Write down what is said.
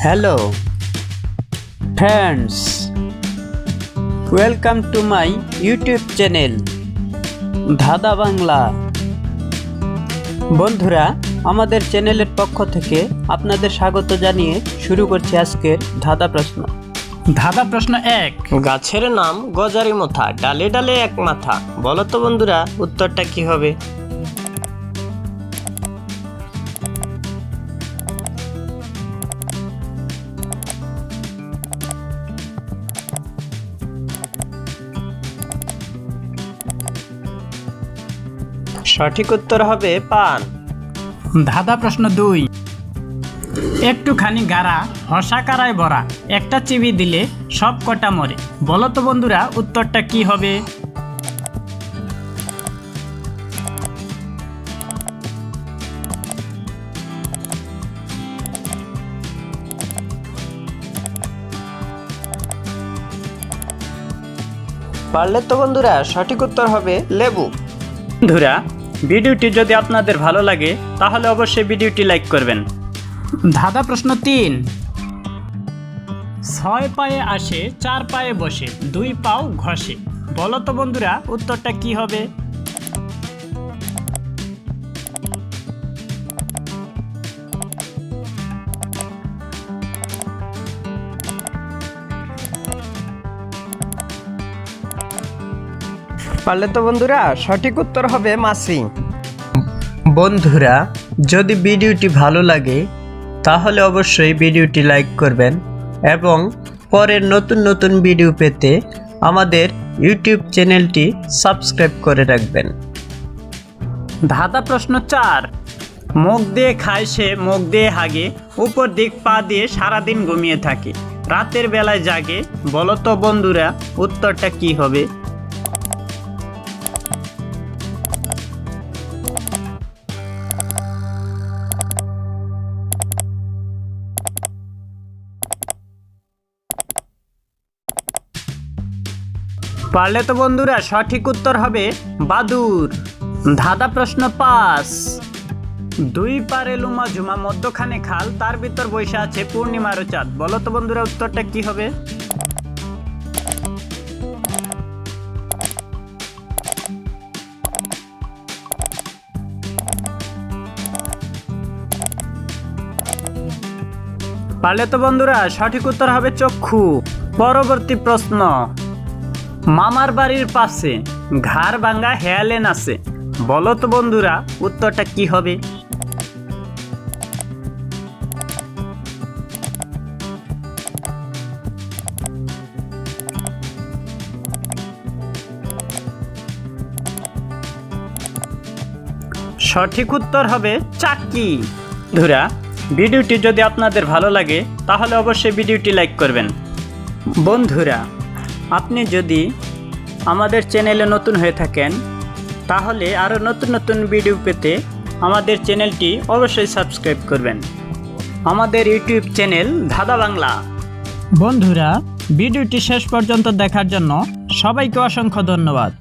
Hello, friends. Welcome to my YouTube channel, ধাঁধা বাংলা। বন্ধুরা, আমাদের চ্যানেলের পক্ষ থেকে আপনাদের স্বাগত জানিয়ে শুরু করছি আজকের ধাঁধা প্রশ্ন। ধাঁধা প্রশ্ন 1। গাছের নাম গজারি মাথা, ডালে ডালে এক মাথা। বলো তো বন্ধুরা, উত্তরটা কি হবে? সঠিক উত্তর হবে পান। ধাঁধা প্রশ্ন 2। একটুখানি গাড়া হসাকারায় ভরা, একটা চিবি দিলে সব কটা মরে। বলো তো বন্ধুরা, উত্তরটা কি হবে? পারলে তো বন্ধুরা, সঠিক উত্তর হবে লেবু। বন্ধুরা, ভিডিওটি যদি আপনাদের ভালো লাগে তাহলে অবশ্যই ভিডিওটি লাইক করবেন। ধাঁধা প্রশ্ন 3। 6 পায়ে আসে, 4 পায়ে বসে, 2 পাও ঘষে। বলো তো বন্ধুরা, উত্তরটা কি হবে? পারলে তো বন্ধুরা, সঠিক উত্তর হবে মাছি। বন্ধুরা, যদি ভিডিওটি ভালো লাগে তাহলে অবশ্যই ভিডিওটি লাইক করবেন এবং পরের নতুন নতুন ভিডিও পেতে আমাদের ইউটিউব চ্যানেলটি সাবস্ক্রাইব করে রাখবেন। ধাঁধা প্রশ্ন 4। মুখ দিয়ে খায় সে, মুখ দিয়ে হাগে, উপর দিক পা দিয়ে সারাদিন ঘুমিয়ে থাকে, রাতের বেলায় জাগে। বলো তো বন্ধুরা, উত্তরটা কি হবে? পারলে তো বন্ধুরা, সঠিক উত্তর হবে বাদুর। ধাঁধা প্রশ্ন 5। 2 পারে লুমা ঝুমা, মধ্যখানে খাল, তার ভিতর বসে আছে পূর্ণিমার চাঁদ। বলো তো বন্ধুরা, উত্তরটা কি হবে? পারলে তো বন্ধুরা, সঠিক উত্তর হবে চক্ষু। পরবর্তী প্রশ্ন। মামার বাড়ির পাশে, ঘাড় ভাঙ্গা হেয়ালে নাচে। বলো তো বন্ধুরা, উত্তরটা কি হবে? সঠিক উত্তর হবে চাকি। বন্ধুরা, ভিডিওটি যদি আপনাদের ভালো লাগে তাহলে অবশ্যই ভিডিওটি লাইক করবেন। বন্ধুরা, আপনি যদি আমাদের চ্যানেলে নতুন হয়ে থাকেন তাহলে আরও নতুন নতুন ভিডিও পেতে আমাদের চ্যানেলটি অবশ্যই সাবস্ক্রাইব করবেন। আমাদের ইউটিউব চ্যানেল ধাঁধা বাংলা। বন্ধুরা, ভিডিওটি শেষ পর্যন্ত দেখার জন্য সবাইকে অসংখ্য ধন্যবাদ।